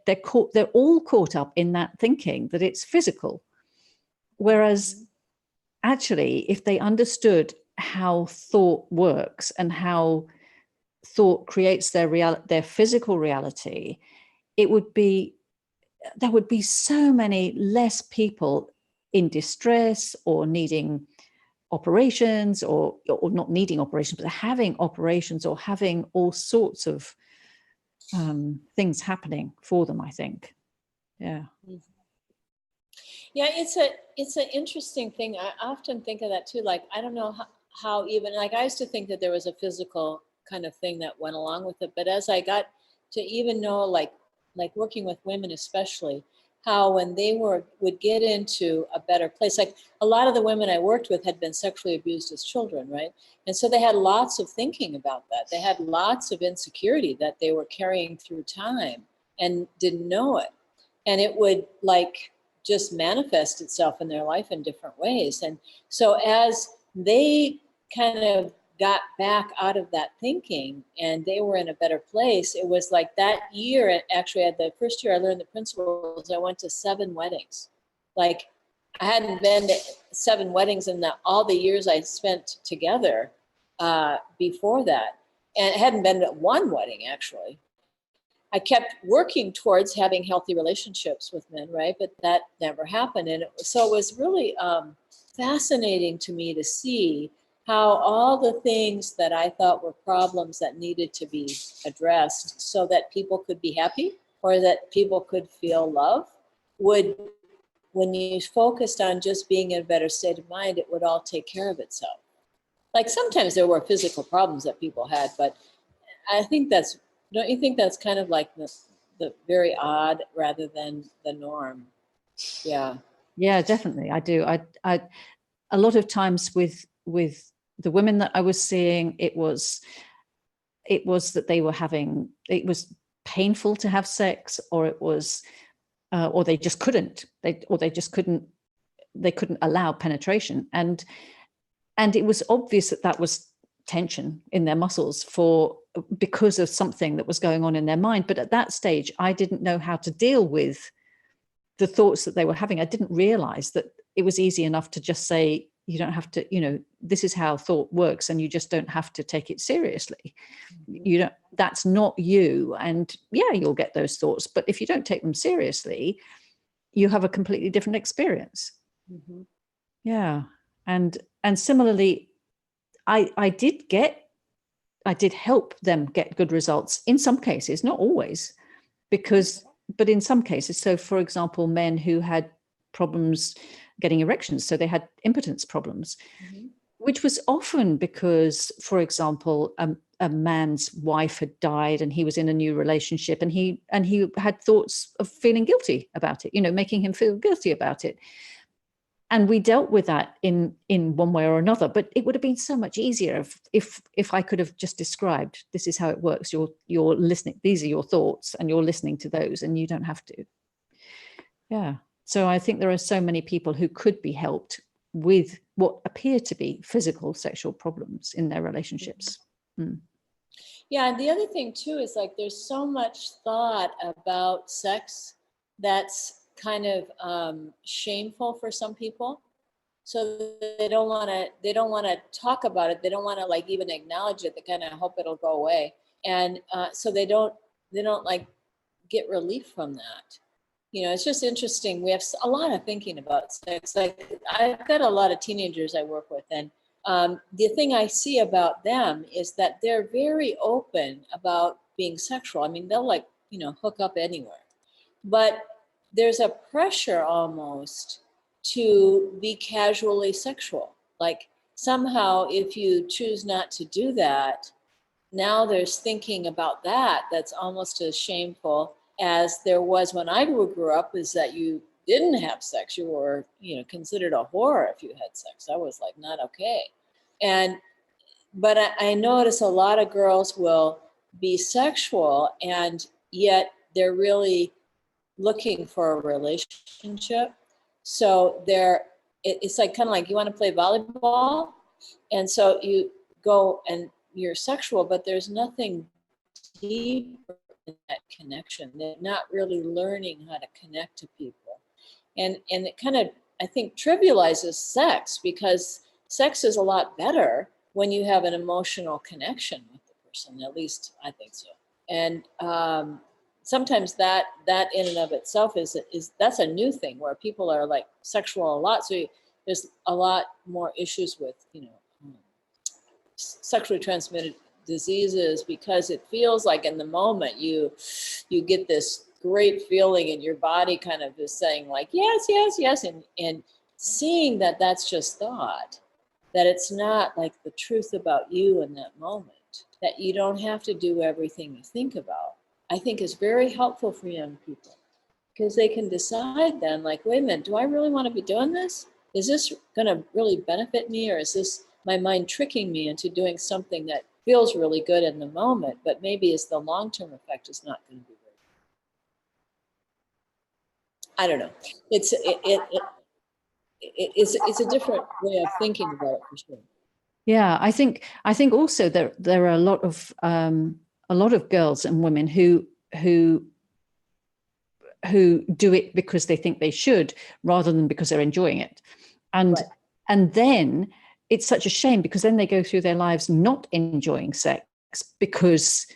[SPEAKER 2] all caught up in that thinking that it's physical. Whereas actually, if they understood how thought works and how thought creates their physical reality, there would be so many less people in distress or needing operations, or not needing operations, but having operations, or having all sorts of things happening for them, I think. Yeah.
[SPEAKER 1] Yeah, it's an interesting thing. I often think of that too. Like, I don't know how even, like, I used to think that there was a physical kind of thing that went along with it, but as I got to even know, like working with women especially, how when they would get into a better place, like a lot of the women I worked with had been sexually abused as children, right? And so they had lots of thinking about that. They had lots of insecurity that they were carrying through time and didn't know it. And it would, like, just manifest itself in their life in different ways. And so as they kind of got back out of that thinking and they were in a better place, it was like that year, actually, at the first year I learned the principles, I went to 7 weddings. Like, I hadn't been to 7 weddings in all the years I spent together before that. And I hadn't been to 1 wedding, actually. I kept working towards having healthy relationships with men, right? But that never happened. And so it was really fascinating to me to see how all the things that I thought were problems that needed to be addressed so that people could be happy or that people could feel love would, when you focused on just being in a better state of mind, it would all take care of itself. Like, sometimes there were physical problems that people had, but I think don't you think that's kind of like the very odd rather than the norm? Yeah.
[SPEAKER 2] Yeah, definitely. I do. I a lot of times with the women that I was seeing, it was that they were having, it was painful to have sex, or it was, or they just couldn't, they couldn't allow penetration. And it was obvious that was tension in their muscles because of something that was going on in their mind. But at that stage, I didn't know how to deal with the thoughts that they were having. I didn't realize that it was easy enough to just say, you don't have to, this is how thought works, and you just don't have to take it seriously. That's not you. And yeah, you'll get those thoughts, but if you don't take them seriously, you have a completely different experience.
[SPEAKER 1] Mm-hmm.
[SPEAKER 2] Yeah. And similarly, I did help them get good results in some cases, not always. because, but in some cases, so for example, men who had problems getting erections, so they had impotence problems, which was often because, for example, a man's wife had died and he was in a new relationship, and he had thoughts of feeling guilty about it, making him feel guilty about it. And we dealt with that in one way or another, but it would have been so much easier if I could have just described, this is how it works. You're listening. These are your thoughts, and you're listening to those, and you don't have to. Yeah. So I think there are so many people who could be helped with what appear to be physical sexual problems in their relationships.
[SPEAKER 1] Yeah, and the other thing too is like there's so much thought about sex that's kind of shameful for some people, so they don't want to talk about it. They don't want to like even acknowledge it. They kind of hope it'll go away, and so they don't like get relief from that. It's just interesting. We have a lot of thinking about sex. Like I've got a lot of teenagers I work with, and the thing I see about them is that they're very open about being sexual. I mean, they'll like hook up anywhere, but there's a pressure almost to be casually sexual. Like somehow if you choose not to do that, now there's thinking about that's almost as shameful as there was when I grew up, is that you didn't have sex. You were, considered a whore if you had sex. That was like not okay. But I notice a lot of girls will be sexual and yet they're really looking for a relationship. So it's like kind of like you want to play volleyball, and so you go and you're sexual, but there's nothing deeper in that connection. They're not really learning how to connect to people, and it kind of, I think, trivializes sex, because sex is a lot better when you have an emotional connection with the person. At least I think so. And sometimes that in and of itself is that's a new thing where people are like sexual a lot. So there's a lot more issues with sexually transmitted diseases, because it feels like in the moment you get this great feeling and your body kind of is saying like yes, yes, yes, and seeing that that's just thought, that it's not like the truth about you in that moment, that you don't have to do everything you think about, I think is very helpful for young people, because they can decide then like, wait a minute, do I really want to be doing this? Is this going to really benefit me, or is this my mind tricking me into doing something that feels really good in the moment, but maybe is the long-term effect is not going to be very good. I don't know. It's a different way of thinking about it for sure.
[SPEAKER 2] Yeah, I think also there are a lot of girls and women who do it because they think they should, rather than because they're enjoying it, and
[SPEAKER 1] Right.
[SPEAKER 2] and then it's such a shame, because then they go through their lives not enjoying sex because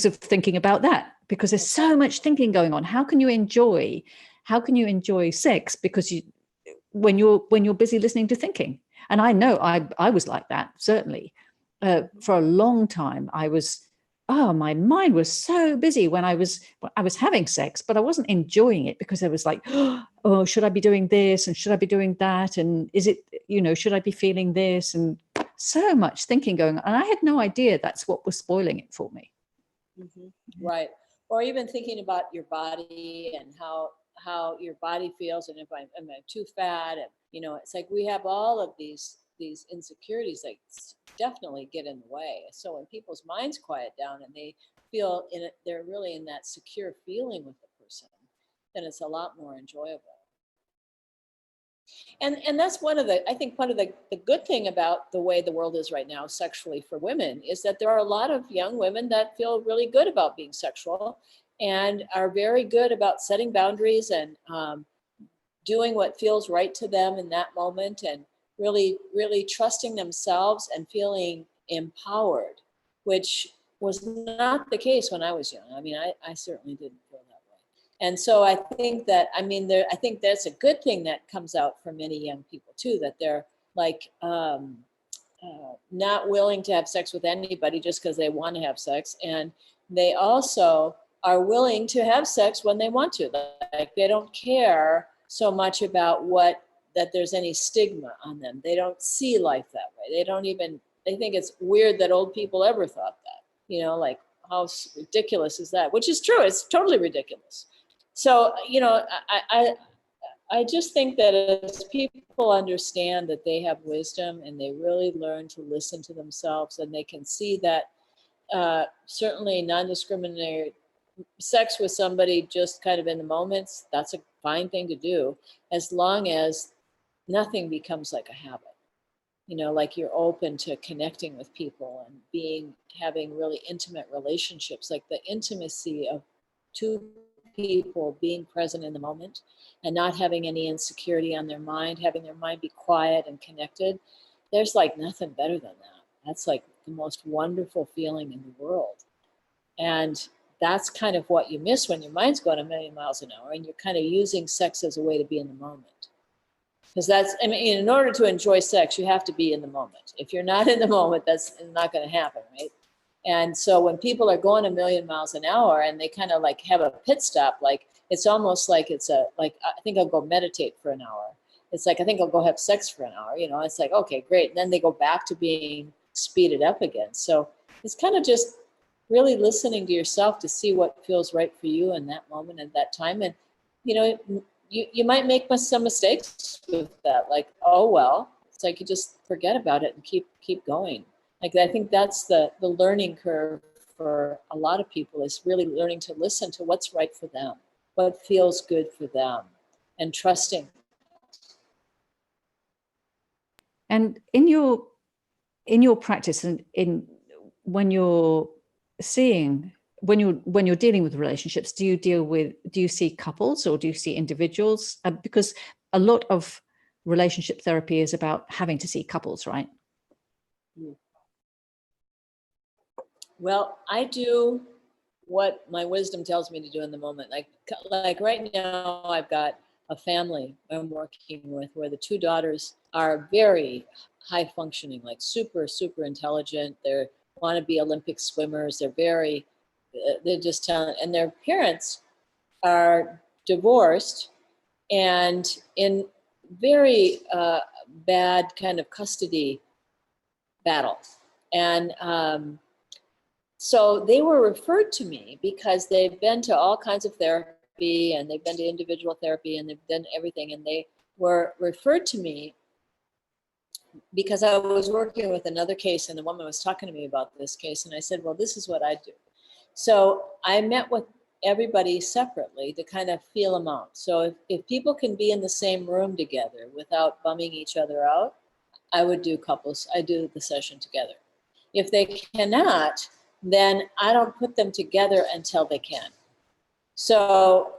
[SPEAKER 2] of thinking about that, because there's so much thinking going on. How can you enjoy sex because when you're busy listening to thinking? And I know I was like that, certainly. For a long time, my mind was so busy when I was having sex, but I wasn't enjoying it, because I was like, oh, should I be doing this? And should I be doing that? And is it, should I be feeling this? And so much thinking going on. And I had no idea that's what was spoiling it for me.
[SPEAKER 1] Mm-hmm. Right. Or even thinking about your body and how your body feels, and if am I too fat, and it's like we have all of these insecurities that definitely get in the way. So when people's minds quiet down and they feel in it, they're really in that secure feeling with the person, then it's a lot more enjoyable. And that's one of the good thing about the way the world is right now sexually for women, is that there are a lot of young women that feel really good about being sexual and are very good about setting boundaries and doing what feels right to them in that moment, and really, really trusting themselves and feeling empowered, which was not the case when I was young. I mean, I certainly didn't feel that way. And so I think that, I think that's a good thing that comes out for many young people too, that they're like not willing to have sex with anybody just because they want to have sex. And they also are willing to have sex when they want to. Like they don't care so much about that there's any stigma on them. They don't see life that way. They think it's weird that old people ever thought that, like how ridiculous is that? Which is true. It's totally ridiculous. So, I just think that as people understand that they have wisdom and they really learn to listen to themselves, and they can see that certainly non-discriminatory sex with somebody just kind of in the moments, that's a fine thing to do, as long as nothing becomes like a habit. Like you're open to connecting with people and having really intimate relationships, like the intimacy of two people being present in the moment and not having any insecurity on their mind, having their mind be quiet and connected. There's like nothing better than that. That's like the most wonderful feeling in the world. And that's kind of what you miss when your mind's going a million miles an hour and you're kind of using sex as a way to be in the moment. Because in order to enjoy sex, you have to be in the moment. If you're not in the moment, that's not going to happen, right? And so when people are going a million miles an hour and they kind of like have a pit stop, like it's almost like I think I'll go meditate for an hour. It's like, I think I'll go have sex for an hour. It's like, okay, great. And then they go back to being speeded up again. So it's kind of just really listening to yourself to see what feels right for you in that moment at that time. And, you might make some mistakes with that, like, oh, well, it's like you just forget about it and keep going. Like, I think that's the learning curve for a lot of people, is really learning to listen to what's right for them, what feels good for them, and trusting.
[SPEAKER 2] And in your practice and when you're dealing with relationships, do you see couples or do you see individuals? Because a lot of relationship therapy is about having to see couples, right?
[SPEAKER 1] Well, I do what my wisdom tells me to do in the moment. Like right now, I've got a family I'm working with where the two daughters are very high functioning, like super, super intelligent. They want to be Olympic swimmers. They're just talented. And their parents are divorced and in very bad kind of custody battles. And so they were referred to me because they've been to all kinds of therapy and they've been to individual therapy and they've done everything. And they were referred to me because I was working with another case and the woman was talking to me about this case. And I said, well, this is what I do. So I met with everybody separately to kind of feel them out. So if people can be in the same room together without bumming each other out, I would do couples. I do the session together. If they cannot, then I don't put them together until they can. So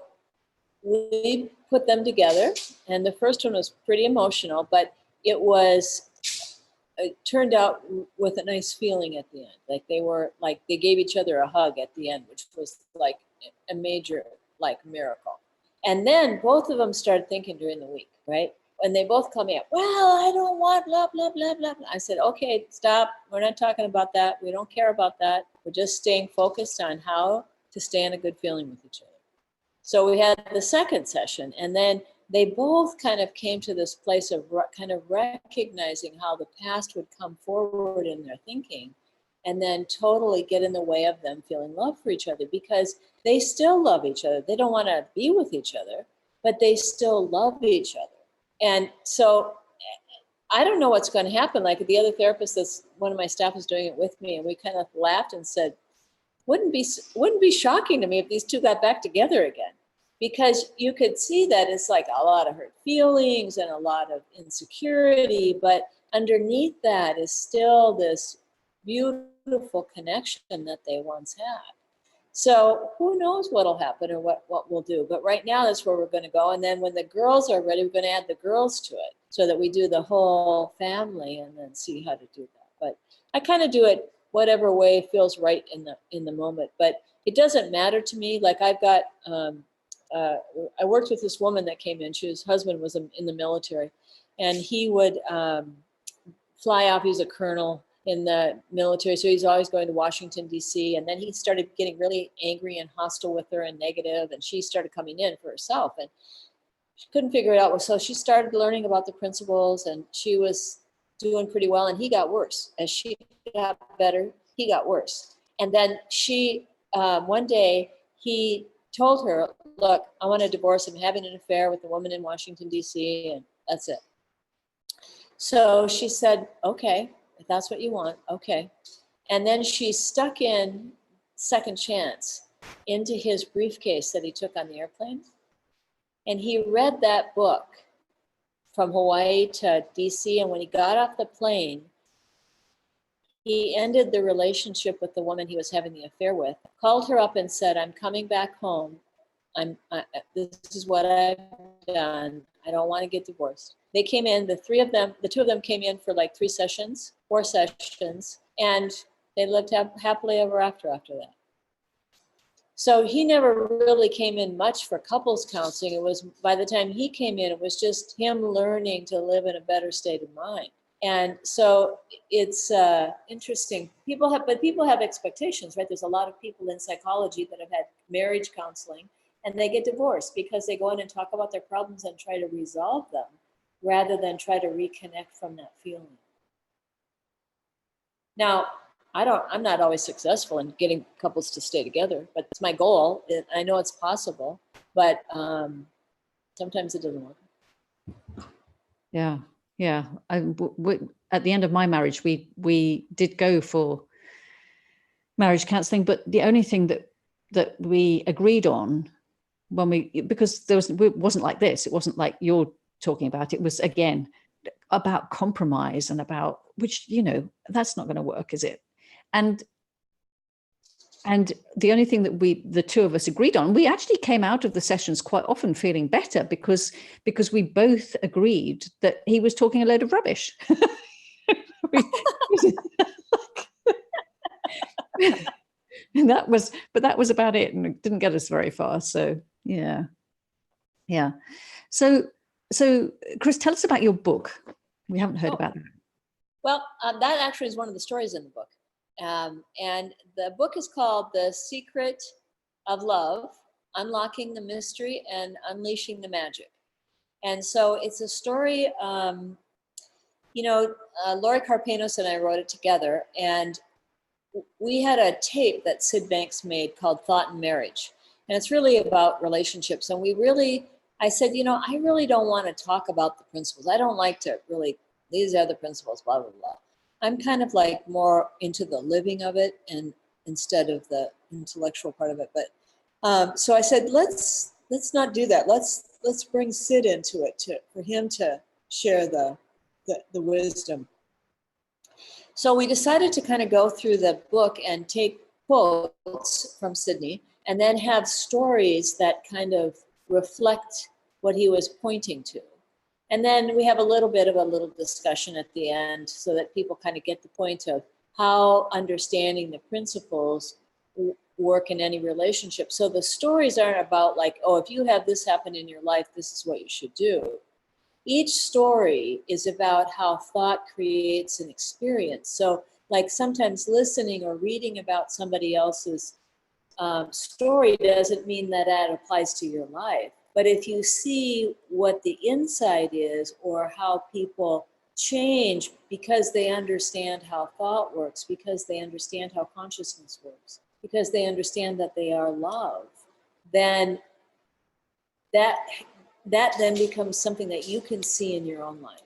[SPEAKER 1] we put them together, and the first one was pretty emotional, but it turned out with a nice feeling at the end. Like they gave each other a hug at the end, which was like a major miracle. And then both of them started thinking during the week, right? And they both called me up, well, I don't want blah, blah, blah, blah, blah. I said, okay, stop. We're not talking about that. We don't care about that. We're just staying focused on how to stay in a good feeling with each other. So we had the second session, and then they both kind of came to this place of kind of recognizing how the past would come forward in their thinking and then totally get in the way of them feeling love for each other, because they still love each other. They don't want to be with each other, but they still love each other. And so I don't know what's going to happen. Like the other therapist, one of my staff was doing it with me, and we kind of laughed and said, wouldn't be shocking to me if these two got back together again, because you could see that it's like a lot of hurt feelings and a lot of insecurity, but underneath that is still this beautiful connection that they once had. So who knows what'll happen or what we'll do. But right now, that's where we're going to go. And then when the girls are ready, we're going to add the girls to it so that we do the whole family and then see how to do that. But I kind of do it whatever way feels right in the moment. But it doesn't matter to me. Like I've got, I worked with this woman that came in. His husband was in the military, and he would fly off. He's a colonel. in the military. So he's always going to Washington, D.C. And then he started getting really angry and hostile with her and negative, and she started coming in for herself. And she couldn't figure it out. So she started learning about the principles, and she was doing pretty well, and he got worse. As she got better, he got worse. And then she, one day, he told her, look, I want a divorce. I'm having an affair with a woman in Washington, D.C., and that's it. So she said, okay, if that's what you want, okay. And then she stuck in Second Chance into his briefcase that he took on the airplane. And he read that book from Hawaii to DC. And when he got off the plane, he ended the relationship with the woman he was having the affair with, called her up and said, I'm coming back home. This is what I've done. I don't want to get divorced. They came in, the two of them came in for like 4 sessions, and they lived happily ever after that. So he never really came in much for couples counseling. It was, by the time he came in, it was just him learning to live in a better state of mind. And so it's interesting. People have expectations, right? There's a lot of people in psychology that have had marriage counseling, and they get divorced because they go in and talk about their problems and try to resolve them rather than try to reconnect from that feeling. Now, I'm not always successful in getting couples to stay together, but it's my goal. I know it's possible, but sometimes it doesn't work.
[SPEAKER 2] Yeah. At the end of my marriage, we did go for marriage counseling, but the only thing that we agreed on because it wasn't like this. It wasn't like you're talking about. It was, again, about compromise and about which, that's not going to work, is it? And the only thing that the two of us agreed on, we actually came out of the sessions quite often feeling better because we both agreed that he was talking a load of rubbish. And that was about it, and it didn't get us very far. So yeah. So Chris, tell us about your book. We haven't heard about that.
[SPEAKER 1] Well, that actually is one of the stories in the book. And the book is called The Secret of Love, Unlocking the Mystery and Unleashing the Magic. And so it's a story, Lori Carpanos and I wrote it together, and we had a tape that Sid Banks made called Thought and Marriage. And it's really about relationships. And I said, I really don't want to talk about the principles. I don't like to really, these are the principles, blah, blah, blah. I'm kind of like more into the living of it and instead of the intellectual part of it. But so I said, let's not do that. Let's bring Sid into it for him to share the wisdom. So we decided to kind of go through the book and take quotes from Sydney and then have stories that kind of reflect what he was pointing to. And then we have a little bit of a little discussion at the end so that people kind of get the point of how understanding the principles work in any relationship. So the stories aren't about like, oh, if you have this happen in your life, this is what you should do. Each story is about how thought creates an experience. So like sometimes listening or reading about somebody else's story doesn't mean that applies to your life. But if you see what the insight is or how people change because they understand how thought works, because they understand how consciousness works, because they understand that they are love, then that then becomes something that you can see in your own life.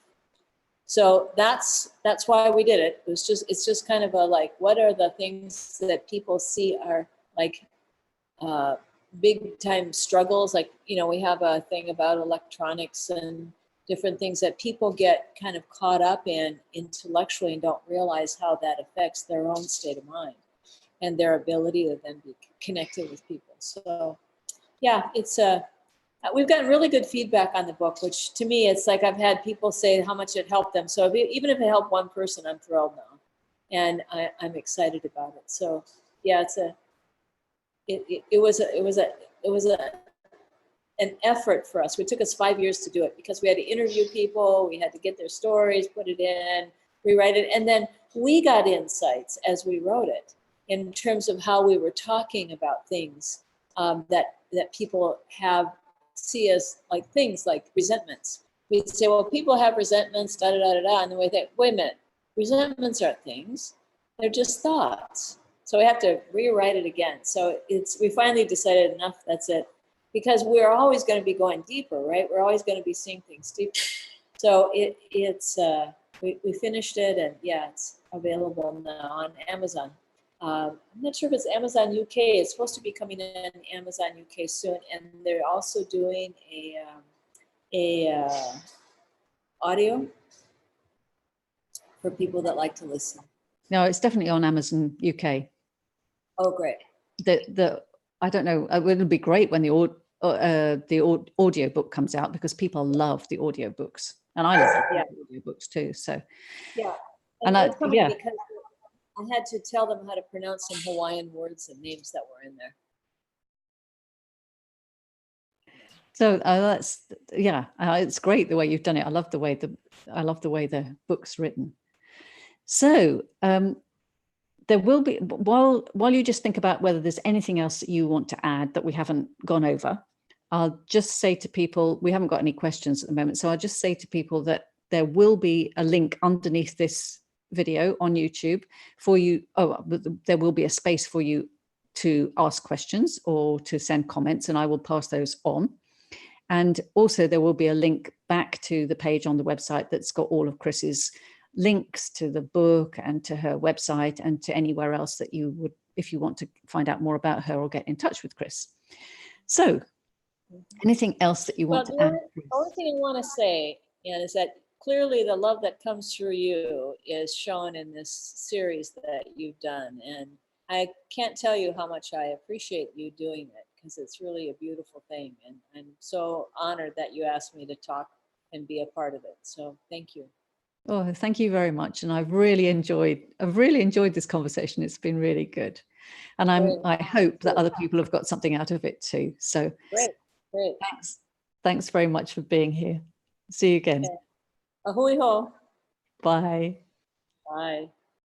[SPEAKER 1] So that's why we did it. It's just kind of a like, what are the things that people see are like big time struggles? Like, we have a thing about electronics and different things that people get kind of caught up in intellectually and don't realize how that affects their own state of mind and their ability to then be connected with people. So yeah, we've gotten really good feedback on the book, which to me, it's like I've had people say how much it helped them. So even if it helped one person, I'm thrilled now. And I'm excited about it. So yeah, it was an effort for us. It took us 5 years to do it because we had to interview people, we had to get their stories, put it in, rewrite it. And then we got insights as we wrote it in terms of how we were talking about things that people see as like things like resentments. We'd say, well, people have resentments, da da da da da, and then we think, wait a minute, resentments aren't things; they're just thoughts. So we have to rewrite it again. So we finally decided enough. That's it, because we're always going to be going deeper, right? We're always going to be seeing things deeper. So we finished it, and yeah, it's available now on Amazon. I'm not sure if it's Amazon UK. It's supposed to be coming in Amazon UK soon, and they're also doing a audio for people that like to listen.
[SPEAKER 2] No, it's definitely on Amazon UK.
[SPEAKER 1] Oh, great.
[SPEAKER 2] I don't know. It would be great when the audio book comes out, because people love the audio books, and I love the audio books too. So
[SPEAKER 1] yeah,
[SPEAKER 2] and
[SPEAKER 1] it's coming because I had to tell them how to pronounce some Hawaiian words and names that were in there.
[SPEAKER 2] So it's great the way you've done it. I love the way the book's written. So there will be, while you just think about whether there's anything else that you want to add that we haven't gone over, I'll just say to people, we haven't got any questions at the moment, so I'll just say to people that there will be a link underneath this video on YouTube for you. There will be a space for you to ask questions or to send comments, and I will pass those on. And also there will be a link back to the page on the website that's got all of Chris's links to the book and to her website and to anywhere else that you would, if you want to find out more about her or get in touch with Chris. So anything else that you want to add?
[SPEAKER 1] The only thing I want to say, is that clearly the love that comes through you is shown in this series that you've done. And I can't tell you how much I appreciate you doing it, because it's really a beautiful thing. And I'm so honored that you asked me to talk and be a part of it. So thank you.
[SPEAKER 2] Oh, thank you very much. And I've really enjoyed this conversation. It's been really good. And I hope that other people have got something out of it too. So
[SPEAKER 1] great.
[SPEAKER 2] Thanks very much for being here. See you again.
[SPEAKER 1] Okay. Ahui ho.
[SPEAKER 2] Bye.
[SPEAKER 1] Bye.